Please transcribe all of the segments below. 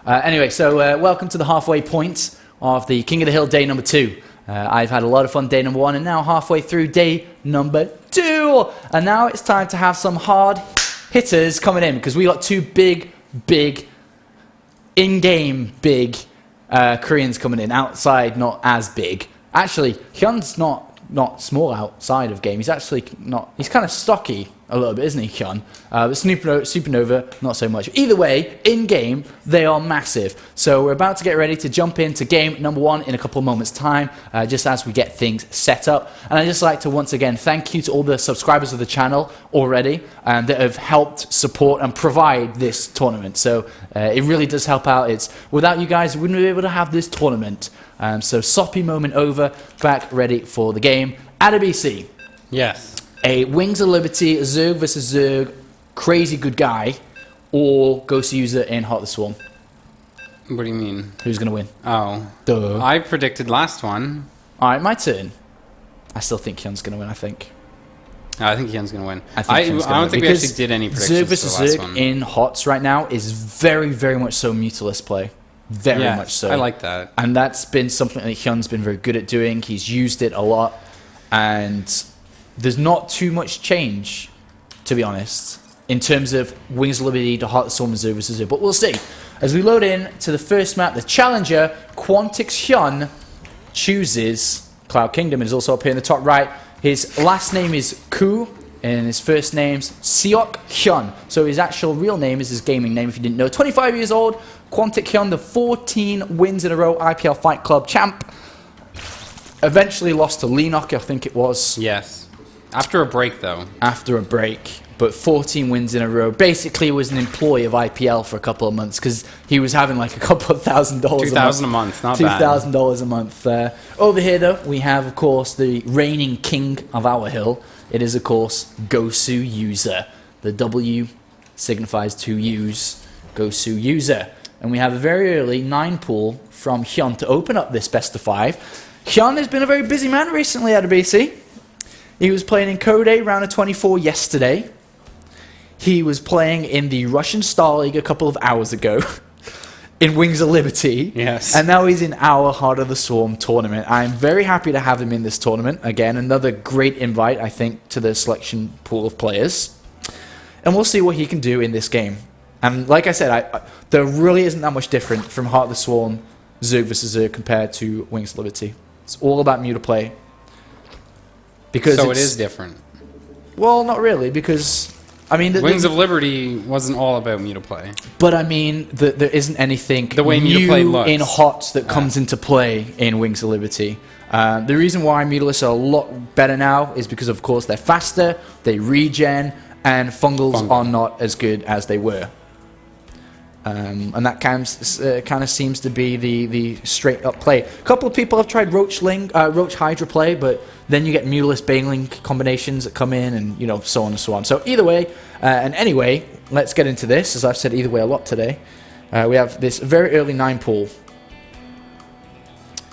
Anyway, so welcome to the halfway point of the King of the Hill day number 2. I've had a lot of fun day number 1 and now halfway through day number 2. And now it's time to have some hard hitters coming in because we got 2 big, in-game big Koreans coming in. Outside, not as big. Actually, Hyun's not small outside of game. He's actually not... He's kind of stocky a little bit, isn't he, Hyun? But Supernova, not so much. Either way, in-game, they are massive. So we're about to get ready to jump into game number 1 in a couple of moments' time, just as we get things set up. And I'd just like to once again thank you to all the subscribers of the channel already that have helped support and provide this tournament. So it really does help out. Without you guys, we wouldn't be able to have this tournament. So soppy moment over, back ready for the game. ADBC. Yes. A Wings of Liberty, Zerg versus Zerg, crazy good guy, or Ghost User in Heart of the Swarm. What do you mean? Who's going to win? Oh. Duh. I predicted last one. Alright, my turn. I still think Hyun's going to win, I think. I think Hyun's going to win. I don't think we actually did any predictions Zerg versus for the last Zerg one. in HOTS right now is very, very much so mutiless play. Very much so. I like that. And that's been something that Hyun's been very good at doing. He's used it a lot. And there's not too much change, to be honest, in terms of Wings of Liberty to Heart of the Swarm and Zerg versus Zerg. But we'll see. As we load in to the first map, the challenger, Quantix Hyun, chooses Cloud Kingdom. It is also up here in the top right. His last name is Koo, and his first name's Seok Hyun. So his actual real name is his gaming name, if you didn't know. 25 years old, Quantix Hyun, the 14 wins in a row IPL Fight Club champ. Eventually lost to Leenock, I think it was. Yes. After a break, though. After a break, but 14 wins in a row. Basically, was an employee of IPL for a couple of months because he was having like a couple of $1,000 $2,000 a month, not bad. $2,000 a month. Over here, though, we have, of course, the reigning king of our hill. It is, of course, Gosu User. The W signifies to use. Gosu User. And we have a very early 9 pool from Hyun to open up this best of 5. Hyun has been a very busy man recently at BC. He was playing in KOTH round of 24 yesterday. He was playing in the Russian Star League a couple of hours ago in Wings of Liberty. Yes. And now he's in our Heart of the Swarm tournament. I'm very happy to have him in this tournament. Again, another great invite, I think, to the selection pool of players. And we'll see what he can do in this game. And like I said, there really isn't that much different from Heart of the Swarm, Zerg vs. Zerg compared to Wings of Liberty. It's all about meter play. Because so it is different. Well, not really, because I mean, Wings of Liberty wasn't all about meter play. But I mean, there isn't anything the way new meter play looks in HOTS that comes into play in Wings of Liberty. The reason why meterless are a lot better now is because, of course, they're faster, they regen, and fungals are not as good as they were. And that kind of seems to be the straight up play. A couple of people have tried Roach Hydra play, but then you get Mutalist Baneling combinations that come in, and so on and so on. So either way, and anyway, let's get into this. As I've said, either way a lot today. We have this very early 9 pool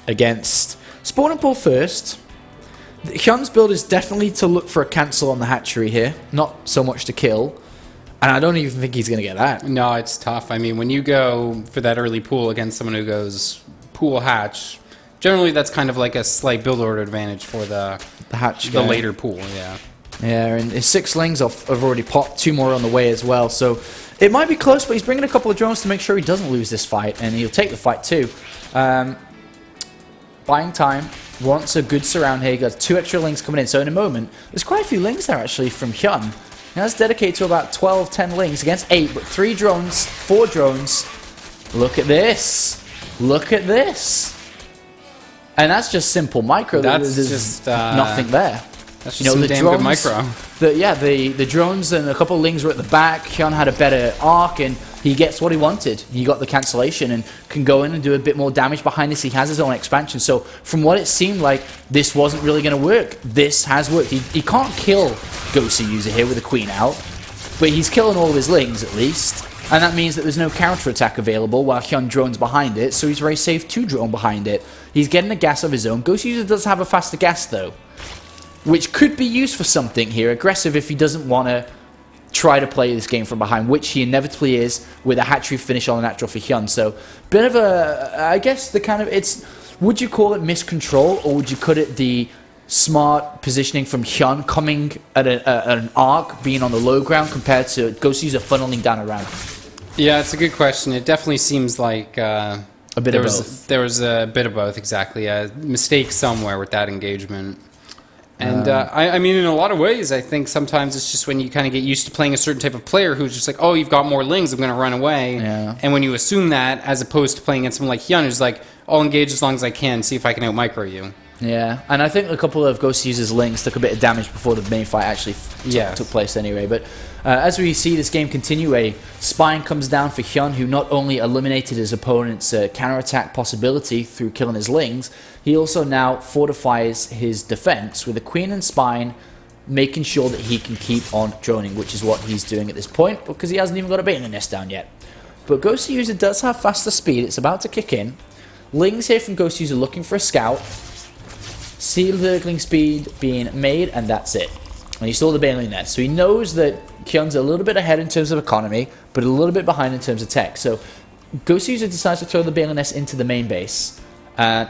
against Spawn Pool first. Hyun's build is definitely to look for a cancel on the hatchery here, not so much to kill. And I don't even think he's going to get that. No, it's tough. I mean, when you go for that early pool against someone who goes pool hatch, generally that's kind of like a slight build order advantage for the hatch, the later pool. Yeah. Yeah, and his 6 slings have already popped, 2 more on the way as well. So it might be close, but he's bringing a couple of drones to make sure he doesn't lose this fight, and he'll take the fight too. Buying time. Wants a good surround here. He got 2 extra lings coming in. So in a moment, there's quite a few lings there actually from Hyun. Now that's dedicated to about 12, 10 lings against 8, but 3 drones, 4 drones. Look at this. Look at this. And that's just simple micro. That's There's just nothing there. That's just some damn good micro. The drones and a couple of lings were at the back. Hyun had a better arc, and he gets what he wanted. He got the cancellation and can go in and do a bit more damage behind this. He has his own expansion. So from what it seemed like, this wasn't really going to work. This has worked. He can't kill Gosu User here with the queen out, but he's killing all of his lings at least. And that means that there's no counter-attack available while Hyun drones behind it, so he's very safe to drone behind it. He's getting a gas of his own. Gosu User does have a faster gas though, which could be used for something here. Aggressive if he doesn't want to try to play this game from behind, which he inevitably is with a hatchery finish on the natural for Hyun. So, bit of a, I guess the kind of, would you call it miscontrol, or would you call it the smart positioning from Hyun coming at an arc, being on the low ground compared to Ghost User funneling down around? Yeah, it's a good question. It definitely seems like a bit of both. There was a bit of both, exactly. A mistake somewhere with that engagement. And I mean, in a lot of ways, I think sometimes it's just when you kind of get used to playing a certain type of player who's just like, oh, you've got more lings, I'm going to run away. Yeah. And when you assume that, as opposed to playing against someone like Hyun, who's like, I'll engage as long as I can, see if I can out-micro you. Yeah, and I think a couple of Ghost User's lings took a bit of damage before the main fight actually took place anyway. But as we see this game continue, a spine comes down for Hyun, who not only eliminated his opponent's counterattack possibility through killing his lings, he also now fortifies his defense with a queen and spine, making sure that he can keep on droning, which is what he's doing at this point, because he hasn't even got a Baneling nest down yet. But Ghost User does have faster speed, it's about to kick in. Lings here from Ghost User looking for a scout. See Lurgling speed being made, and that's it. And he saw the Baneling nest, so he knows that Hyun's a little bit ahead in terms of economy, but a little bit behind in terms of tech. So Ghost User decides to throw the Baneling nest into the main base.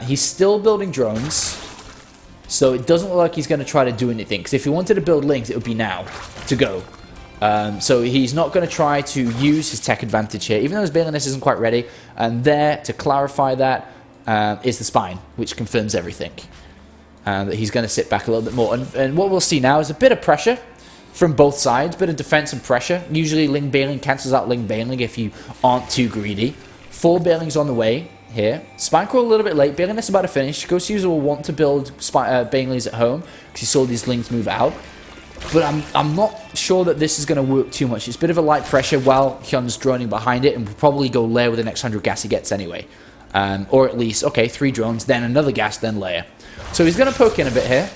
He's still building drones, so it doesn't look like he's going to try to do anything, because if he wanted to build lings, it would be now to go. So he's not going to try to use his tech advantage here, even though his Baneling nest isn't quite ready. And there, to clarify that, is the spine, which confirms everything. That he's going to sit back a little bit more. And what we'll see now is a bit of pressure from both sides, bit of defense and pressure. Usually Ling Baneling cancels out Ling Baneling if you aren't too greedy. 4 Banelings on the way here. Spine Crawl a little bit late. Baneling is about to finish. Ghost User will want to build Banelings at home because he saw these Lings move out. But I'm not sure that this is going to work too much. It's a bit of a light pressure while Hyun's droning behind it, and will probably go layer with the next 100 gas he gets anyway. Or at least, okay, 3 drones, then another gas, then layer. So he's going to poke in a bit here.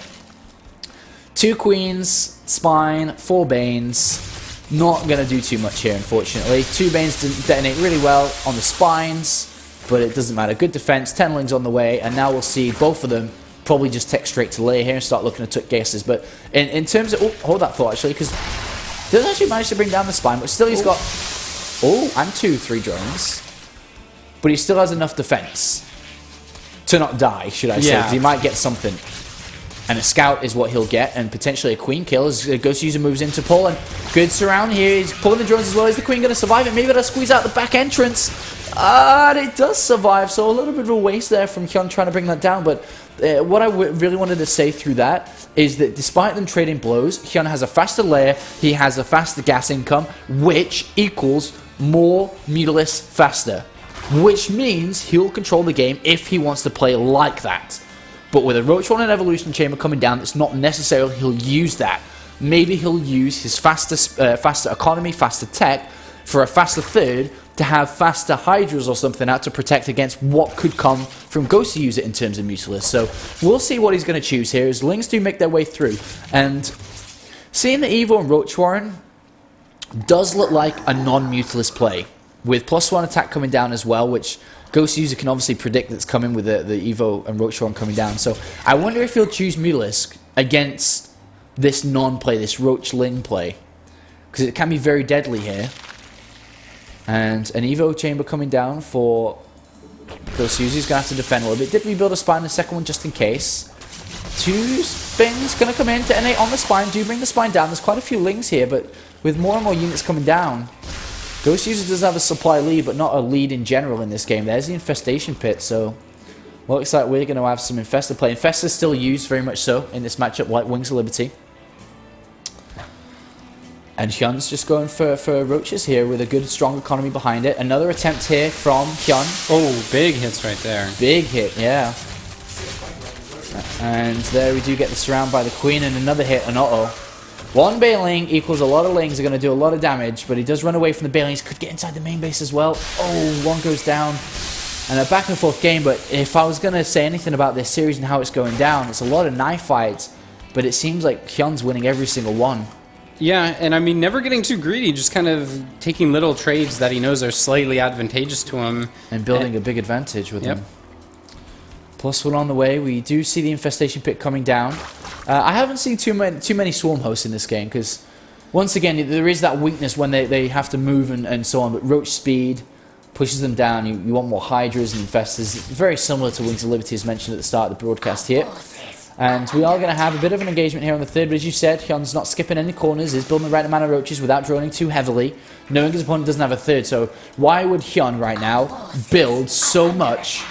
2 queens, spine, 4 banes. Not going to do too much here, unfortunately. 2 banes detonate really well on the spines, but it doesn't matter. Good defense, 10 lings on the way, and now we'll see both of them probably just take straight to layer here and start looking at took guesses. But in terms of... Oh, hold that thought, actually, because doesn't actually manage to bring down the spine, but still he's got... Oh, and 3 drones. But he still has enough defense to not die, should I say, because he might get something. And a scout is what he'll get, and potentially a queen kill as Ghost User moves into pull. And good surround here. He's pulling the drones as well. Is the queen going to survive it? Maybe they'll squeeze out the back entrance. And it does survive, so a little bit of a waste there from Hyun trying to bring that down. But what I really wanted to say through that is that despite them trading blows, Hyun has a faster layer, he has a faster gas income, which equals more Mutalisk faster. Which means he'll control the game if he wants to play like that. But with a Roach-1 and Evolution Chamber coming down, it's not necessarily he'll use that. Maybe he'll use his faster economy, faster tech, for a faster third, to have faster Hydras or something out to protect against what could come from Ghost User in terms of Mutalisk. So we'll see what he's going to choose here as Lings do make their way through. And seeing the Evo and Roach Warren does look like a non-Mutalisk play, with +1 attack coming down as well, which Ghost User can obviously predict that's coming with the Evo and Roach Warren coming down. So I wonder if he'll choose Mutalisk against this non-play, this Roach Ling play, because it can be very deadly here. And an Evo chamber coming down for Ghost User. He's going to have to defend a little bit. Did rebuild a spine, the second one just in case. 2 things going to come in, detonate on the spine. Do bring the spine down. There's quite a few Lings here, but with more and more units coming down, Ghost User does have a supply lead, but not a lead in general in this game. There's the Infestation Pit, so looks like we're going to have some Infestor play. Infestor's still used very much so in this matchup, like Wings of Liberty. And Hyun's just going for Roaches here with a good, strong economy behind it. Another attempt here from Hyun. Oh, big hits right there. Big hit, yeah. And there we do get the surround by the Queen and another hit, and uh-oh. 1 Baneling equals a lot of Lings are going to do a lot of damage, but he does run away from the Banelings. Could get inside the main base as well. Oh, 1 goes down. And a back and forth game, but if I was going to say anything about this series and how it's going down, it's a lot of knife fights, but it seems like Hyun's winning every single one. Yeah, and I mean, never getting too greedy, just kind of taking little trades that he knows are slightly advantageous to him. And building a big advantage with him. +1 on the way. We do see the Infestation Pit coming down. I haven't seen too many Swarm hosts in this game, because once again, there is that weakness when they have to move and so on, but Roach speed pushes them down. You want more Hydras and Infestors. Very similar to Wings of Liberty as mentioned at the start of the broadcast here. And we are going to have a bit of an engagement here on the third, but as you said, Hyun's not skipping any corners, is building the right amount of Roaches without droning too heavily, knowing his opponent doesn't have a third. So why would Hyun right now build so much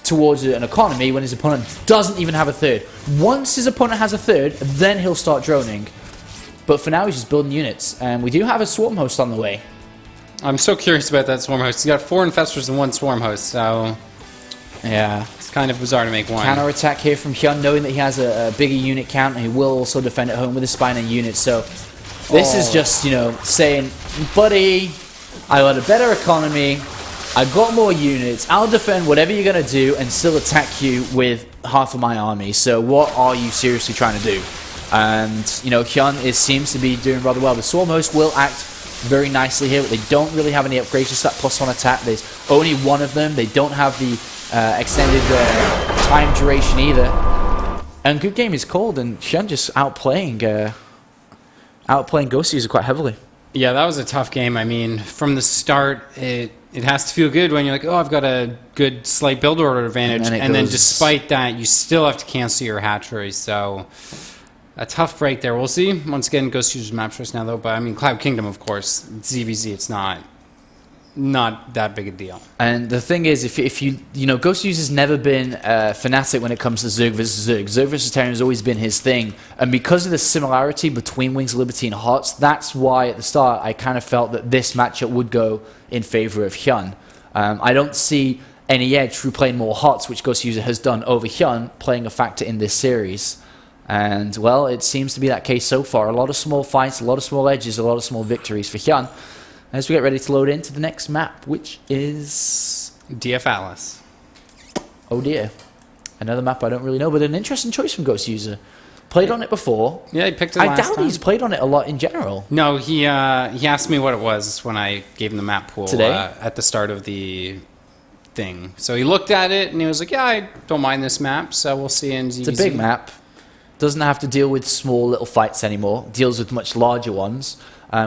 towards an economy when his opponent doesn't even have a third? Once his opponent has a third, then he'll start droning. But for now, he's just building units. And we do have a Swarm Host on the way. I'm so curious about that Swarm Host. He's got 4 Infestors and 1 Swarm Host, so... yeah. It's kind of bizarre to make one. Counter-attack here from Hyun, knowing that he has a bigger unit count, and he will also defend at home with his Spine unit. So this is just, you know, saying, buddy, I got a better economy, I got more units, I'll defend whatever you're going to do and still attack you with half of my army. So what are you seriously trying to do? And, you know, Hyun seems to be doing rather well. The Swarm Host will act very nicely here, but they don't really have any upgrades, just that +1 attack. There's only one of them. They don't have the extended time duration either. And good game is called, and Hyun just outplaying Ghost User quite heavily. Yeah, that was a tough game. I mean, from the start, it has to feel good when you're like, oh, I've got a good slight build order advantage, and then despite that, you still have to cancel your hatchery, so... a tough break there. We'll see. Once again, Ghost User's map choice now, though. But, I mean, Cloud Kingdom, of course. It's ZVZ. It's not that big a deal. And the thing is, if you know, Ghost User's never been fanatic when it comes to Zerg versus Zerg. Zerg versus Terran has always been his thing. And because of the similarity between Wings of Liberty and HOTS, that's why, at the start, I kind of felt that this matchup would go in favor of Hyun. I don't see any edge through playing more HOTS, which Ghost User has done over Hyun, playing a factor in this series. And, well, it seems to be that case so far. A lot of small fights, a lot of small edges, a lot of small victories for Hyun. As we get ready to load into the next map, which is... DF Atlas. Oh, dear. Another map I don't really know, but an interesting choice from Ghost User. Played on it before. Yeah, he picked it last time. I doubt he's played on it a lot in general. No, he asked me what it was when I gave him the map pool today at the start of the thing. So he looked at it, and he was like, yeah, I don't mind this map, so we'll see in ZVZ. It's a big map. Doesn't have to deal with small little fights anymore. Deals with much larger ones,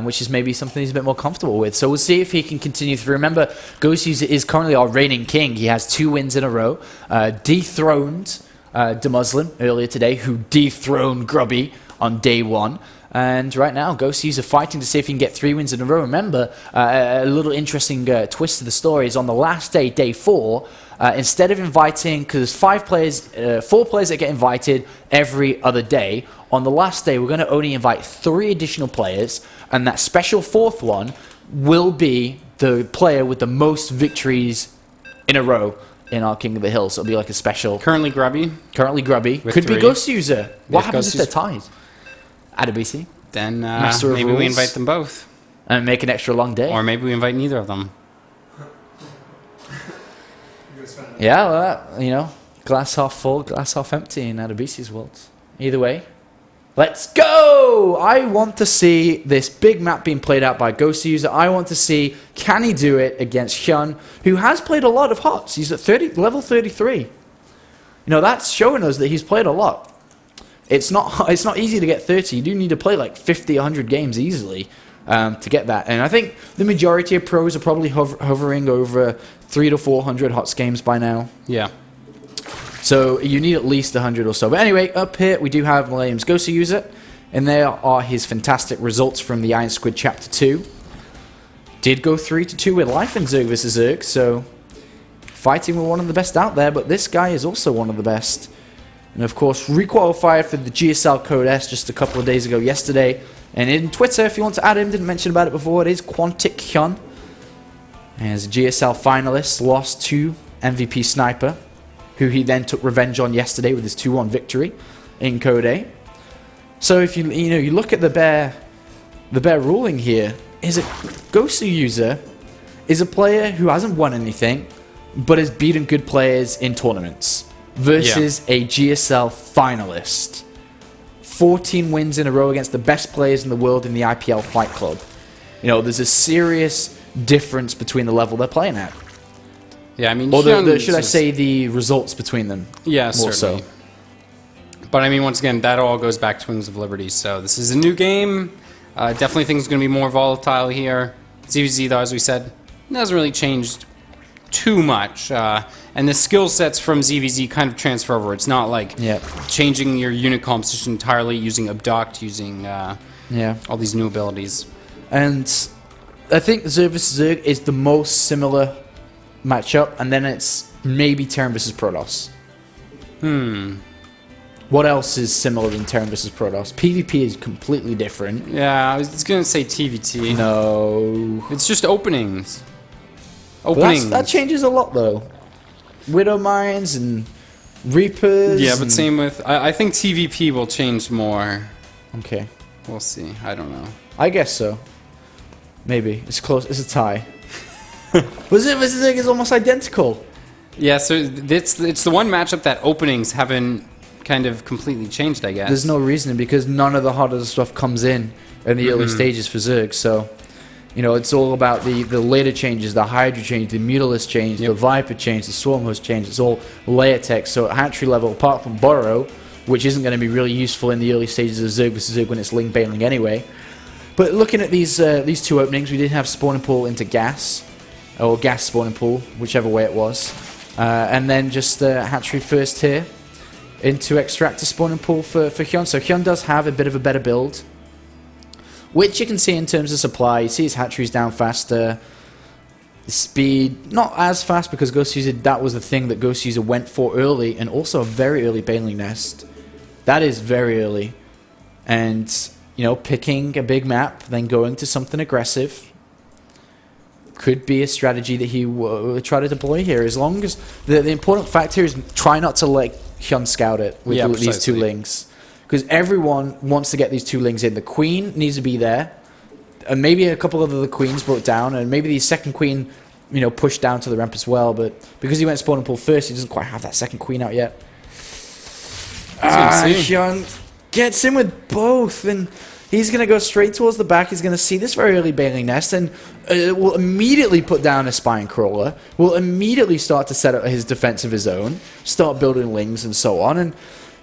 which is maybe something he's a bit more comfortable with. So we'll see if he can continue through. Remember, Ghost User is currently our reigning king. He has 2 wins in a row. Dethroned Demuslim earlier today, who dethroned Grubby on day 1. And right now, Ghost User fighting to see if he can get 3 wins in a row. Remember, a little interesting twist to the story is on the last day, day 4, instead of inviting, because there's 4 players that get invited every other day, on the last day we're going to only invite 3 additional players, and that special 4th one will be the player with the most victories in a row in our King of the Hill. So it'll be like a special... Currently Grubby. Could 3. Be Ghost User. What happens if they're tied? Adabisi. Then maybe we invite them both. And make an extra long day. Or maybe we invite neither of them. Yeah, well, you know, glass half full, glass half empty in Adabisi's world. Either way, let's go! I want to see this big map being played out by Ghost User. I want to see, can he do it against Hyun, who has played a lot of HOTS. He's at level 33. You know, that's showing us that he's played a lot. It's not easy to get 30. You do need to play like 50, 100 games easily to get that. And I think the majority of pros are probably hovering over 300 to 400 HOTS games by now. Yeah. So you need at least 100 or so. But anyway, up here we do have Millennium's Ghost User. And there are his fantastic results from the Iron Squid Chapter 2. Did go 3-2 with life in Zerg vs Zerg, so fighting with one of the best out there, but this guy is also one of the best. And of course, requalified for the GSL KOTH just a couple of days ago yesterday. And in Twitter, if you want to add him, didn't mention about it before, it is Quantic Hyun. As a GSL finalist, lost to MVP Sniper, who he then took revenge on yesterday with his 2-1 victory in KOTH. So if you look at the bare ruling here, is it Ghost User is a player who hasn't won anything, but has beaten good players in tournaments. Versus a GSL finalist. 14 wins in a row against the best players in the world in the IPL Fight Club. You know, there's a serious difference between the level they're playing at. Yeah, I mean... Or should I say the results between them? Yeah, more certainly. So. But I mean, once again, that all goes back to Wings of Liberty. So this is a new game. Definitely think it's going to be more volatile here. ZVZ, though, as we said, hasn't really changed too much. And the skill sets from ZVZ kind of transfer over. It's not like changing your unit composition entirely, using Abduct, using all these new abilities. And I think Zerg vs. Zerg is the most similar matchup, and then it's maybe Terran vs. Protoss. What else is similar than Terran vs. Protoss? PvP is completely different. Yeah, I was going to say TVT. No. It's just openings. That changes a lot, though. Widow Mines and Reapers. Yeah, but same with... I think TVP will change more. Okay. We'll see. I don't know. I guess so. Maybe. It's close. It's a tie. Zerg vs. Zerg is almost identical. Yeah, so it's the one matchup that openings haven't kind of completely changed, I guess. There's no reason, because none of the harder stuff comes in the early stages for Zerg, so... You know, it's all about the later changes, the Hydra change, the Mutalisk change, the Viper change, the Swarmhost change. It's all layer tech. So at hatchery level, apart from Burrow, which isn't going to be really useful in the early stages of Zerg vs. Zerg when it's Ling Bailing anyway. But looking at these two openings, we did have spawning pool into gas, or gas spawning pool, whichever way it was. And then just hatchery first here into extractor spawning pool for Hyun. So Hyun does have a bit of a better build, which you can see in terms of supply. You see his hatcheries down faster. Speed, not as fast, because Ghost User, that was the thing that Ghost User went for early, and also a very early Bailing Nest. That is very early. And, you know, picking a big map, then going to something aggressive could be a strategy that he will try to deploy here. As long as... The important factor is try not to let Hyun scout it with these two Lings. Because everyone wants to get these two Lings in. The Queen needs to be there. And maybe a couple of the Queens brought down. And maybe the second Queen, you know, pushed down to the ramp as well. But because he went spawning pool first, he doesn't quite have that second Queen out yet. Hyun gets in with both. And he's going to go straight towards the back. He's going to see this very early Bailing Nest. And will immediately put down a Spine Crawler. Will immediately start to set up his defense of his own. Start building Lings and so on. And,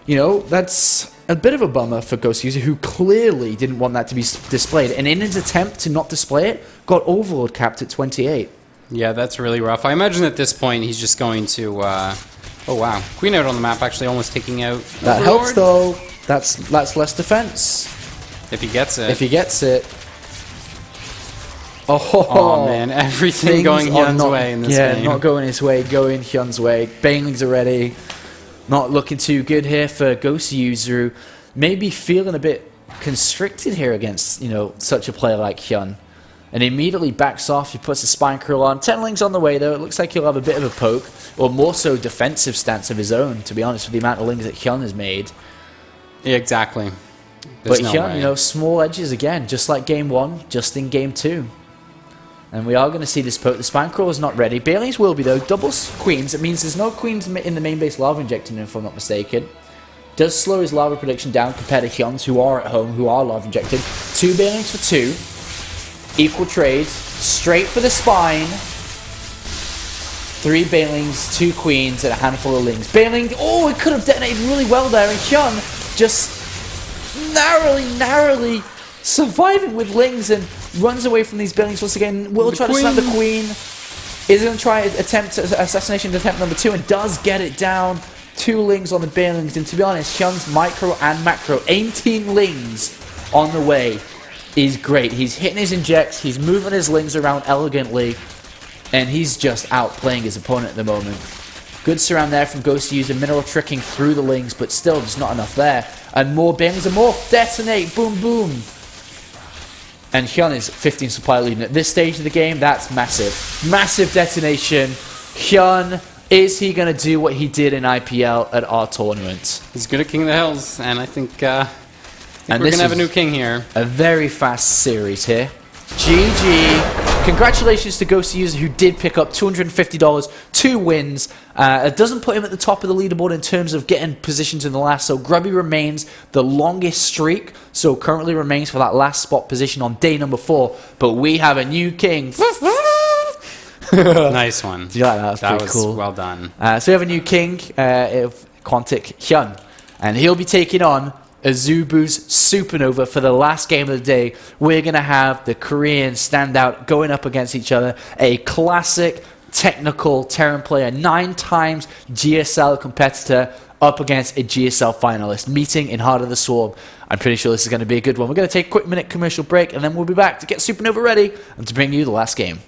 you know, that's... a bit of a bummer for Ghost User, who clearly didn't want that to be displayed. And in his attempt to not display it, got Overlord capped at 28. Yeah, that's really rough. I imagine at this point he's just going to... oh, wow. Queen out on the map, actually almost taking out That Overlord. helps, though. That's less defense. If he gets it. If he gets it. Oh man, everything going Hyun's way in this game. Yeah, not going his way, going Hyun's way. Banelings are ready. Not looking too good here for Ghost User, maybe feeling a bit constricted here against, you know, such a player like Hyun. And immediately backs off, he puts a Spine Curl on. 10 Lings on the way, though. It looks like he'll have a bit of a poke, or more so defensive stance of his own, to be honest, with the amount of Lings that Hyun has made. Yeah, exactly. But Hyun, you know, small edges again, just like Game 1, just in Game 2. And we are going to see this poke. The Spine Crawler is not ready. Bailings will be, though. Double Queens. It means there's no Queens in the main base lava injecting, if I'm not mistaken. Does slow his lava prediction down compared to Hyun's, who are at home, who are lava injected. 2 Bailings for 2. Equal trade. Straight for the Spine. 3 Bailings, 2 Queens, and a handful of Lings. Bailing, oh, it could have detonated really well there. And Hyun just narrowly surviving with Lings and runs away from these Bailings once again. Will try to snap the Queen. Is going to try assassination attempt number 2 and does get it down. 2 Lings on the Bailings. And to be honest, Hyun's micro and macro 18 Lings on the way is great. He's hitting his injects. He's moving his Lings around elegantly. And he's just outplaying his opponent at the moment. Good surround there from Ghost User. Mineral tricking through the Lings, but still just not enough there. And more Bailings and more. Detonate. Boom, boom. And Hyun is 15 supply leading at this stage of the game. That's massive. Massive detonation. Hyun, is he going to do what he did in IPL at our tournament? He's good at King of the Hills, and I think we're going to have a new king here. A very fast series here. GG. Congratulations to Ghost User, who did pick up $250, 2 wins. It doesn't put him at the top of the leaderboard in terms of getting positioned in the last, so Grubby remains the longest streak, so currently remains for that last spot position on day number 4, but we have a new king. Nice one. Do you like that? That was cool. Well done. So we have a new king of Quantic, Hyun, and he'll be taking on Azubu's Supernova for the last game of the day. We're going to have the Korean standout going up against each other. A classic technical Terran player, 9 times GSL competitor up against a GSL finalist, meeting in Heart of the Swarm. I'm pretty sure this is going to be a good one. We're going to take a quick minute commercial break, and then we'll be back to get Supernova ready and to bring you the last game.